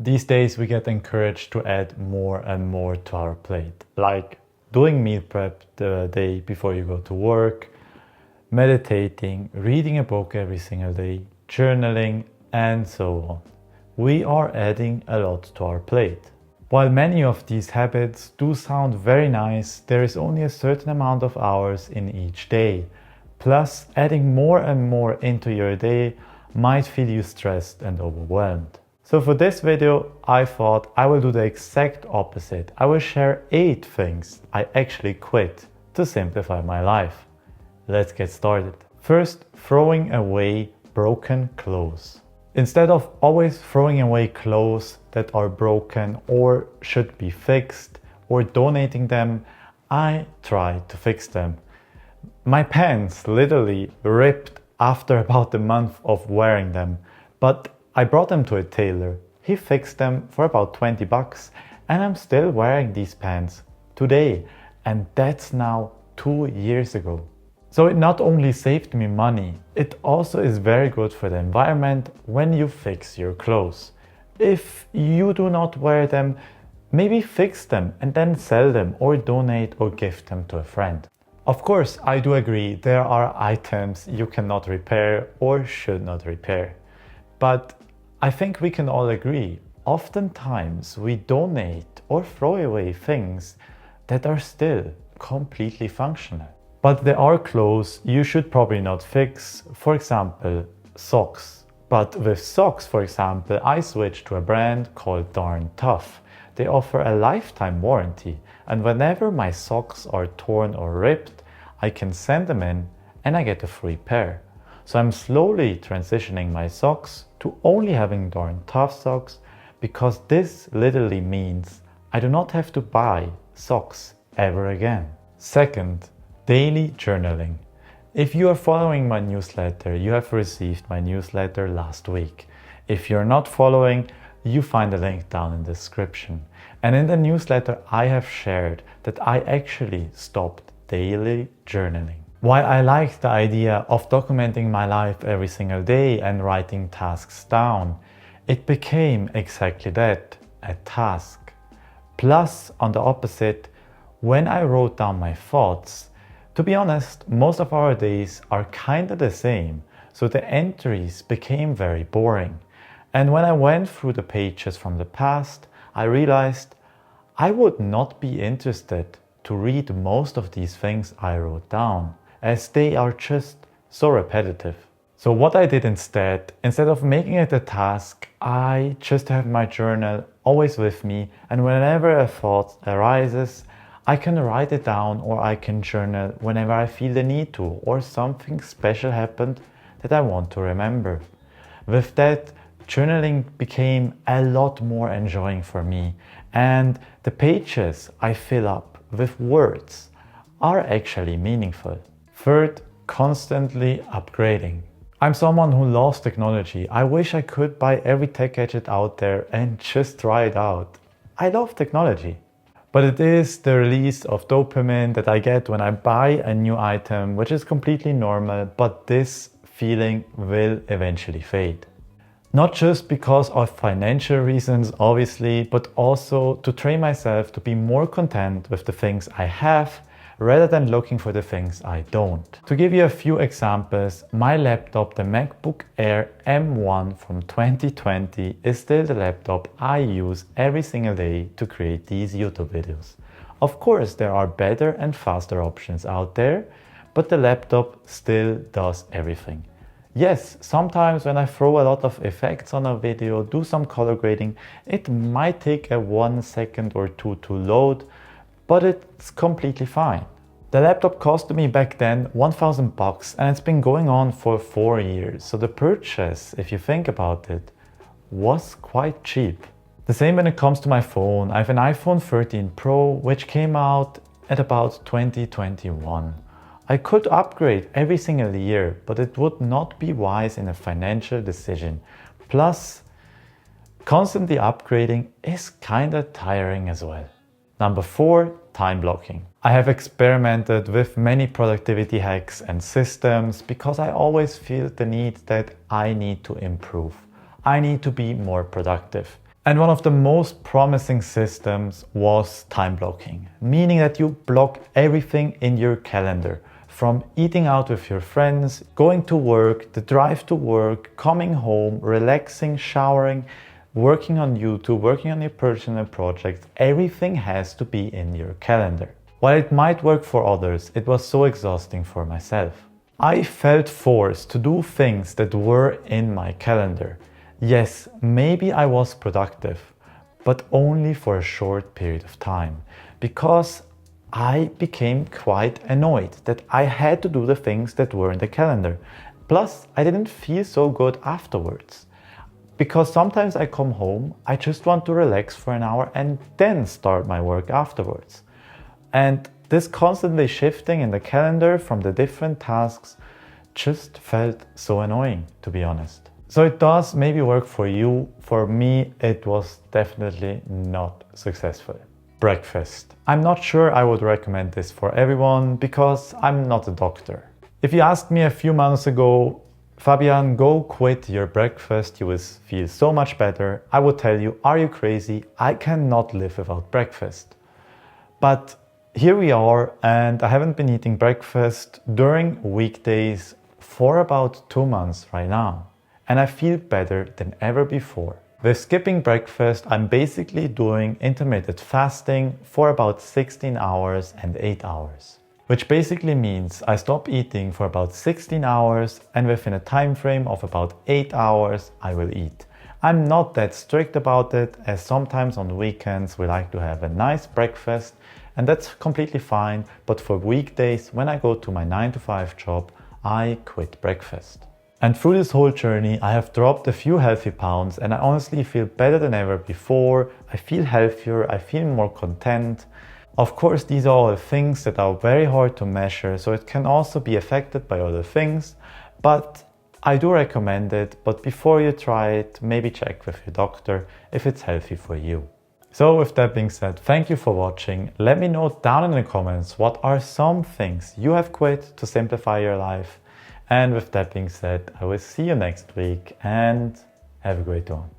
These days we get encouraged to add more and more to our plate, like doing meal prep the day before you go to work, meditating, reading a book every single day, journaling, and so on. We are adding a lot to our plate. While many of these habits do sound very nice, there is only a certain amount of hours in each day. Plus, adding more and more into your day might feel you stressed and overwhelmed. So for this video, I thought I will do the exact opposite. I will share 8 things I actually quit to simplify my life. Let's get started. First, throwing away broken clothes. Instead of always throwing away clothes that are broken or should be fixed or donating them, I try to fix them. My pants literally ripped after about a month of wearing them, but I brought them to a tailor. He fixed them for about 20 bucks and I'm still wearing these pants today, and that's now 2 years ago. So it not only saved me money, it also is very good for the environment when you fix your clothes. If you do not wear them, maybe fix them and then sell them or donate or gift them to a friend. Of course, I do agree there are items you cannot repair or should not repair. But I think we can all agree, oftentimes we donate or throw away things that are still completely functional. But there are clothes you should probably not fix, for example, socks. But with socks, for example, I switched to a brand called Darn Tough. They offer a lifetime warranty, and whenever my socks are torn or ripped, I can send them in and I get a free pair. So I'm slowly transitioning my socks to only having Darn Tough socks, because this literally means I do not have to buy socks ever again. Second, daily journaling. If you are following my newsletter, you have received my newsletter last week. If you're not following, you find a link down in the description. And in the newsletter, I have shared that I actually stopped daily journaling. While I like the idea of documenting my life every single day and writing tasks down, it became exactly that, a task. Plus, on the opposite, when I wrote down my thoughts, to be honest, most of our days are kinda the same, so the entries became very boring. And when I went through the pages from the past, I realized I would not be interested to read most of these things I wrote down, as they are just so repetitive. So what I did instead of making it a task, I just have my journal always with me, and whenever a thought arises, I can write it down or I can journal whenever I feel the need to, or something special happened that I want to remember. With that, journaling became a lot more enjoying for me, and the pages I fill up with words are actually meaningful. Third, constantly upgrading. I'm someone who loves technology. I wish I could buy every tech gadget out there and just try it out. I love technology. But it is the release of dopamine that I get when I buy a new item, which is completely normal, but this feeling will eventually fade. Not just because of financial reasons, obviously, but also to train myself to be more content with the things I have, rather than looking for the things I don't. To give you a few examples, my laptop, the MacBook Air M1 from 2020, is still the laptop I use every single day to create these YouTube videos. Of course, there are better and faster options out there, but the laptop still does everything. Yes, sometimes when I throw a lot of effects on a video, do some color grading, it might take a 1 second or 2 to load, but it's completely fine. The laptop cost me back then 1,000 bucks, and it's been going on for 4 years. So the purchase, if you think about it, was quite cheap. The same when it comes to my phone. I have an iPhone 13 Pro, which came out at about 2021. I could upgrade every single year, but it would not be wise in a financial decision. Plus, constantly upgrading is kinda tiring as well. Number 4, time blocking. I have experimented with many productivity hacks and systems because I always feel the need that I need to improve. I need to be more productive. And one of the most promising systems was time blocking, meaning that you block everything in your calendar, from eating out with your friends, going to work, the drive to work, coming home, relaxing, showering, working on YouTube, working on your personal projects. Everything has to be in your calendar. While it might work for others, it was so exhausting for myself. I felt forced to do things that were in my calendar. Yes, maybe I was productive, but only for a short period of time, because I became quite annoyed that I had to do the things that were in the calendar. Plus, I didn't feel so good afterwards. Because sometimes I come home, I just want to relax for an hour and then start my work afterwards. And this constantly shifting in the calendar from the different tasks just felt so annoying, to be honest. So it does maybe work for you. For me, it was definitely not successful. Breakfast. I'm not sure I would recommend this for everyone because I'm not a doctor. If you asked me a few months ago, Fabian, go quit your breakfast, you will feel so much better, I would tell you, are you crazy? I cannot live without breakfast. But here we are, and I haven't been eating breakfast during weekdays for about 2 months right now. And I feel better than ever before. With skipping breakfast, I'm basically doing intermittent fasting for about 16 hours and 8 hours. Which basically means I stop eating for about 16 hours and within a time frame of about 8 hours I will eat. I'm not that strict about it, as sometimes on weekends we like to have a nice breakfast, and that's completely fine, but for weekdays when I go to my 9-to-5 job, I quit breakfast. And through this whole journey, I have dropped a few healthy pounds and I honestly feel better than ever before. I feel healthier, I feel more content. Of course, these are all things that are very hard to measure, so it can also be affected by other things, but I do recommend it. But before you try it, maybe check with your doctor if it's healthy for you. So with that being said, thank you for watching. Let me know down in the comments what are some things you have quit to simplify your life. And with that being said, I will see you next week and have a great one.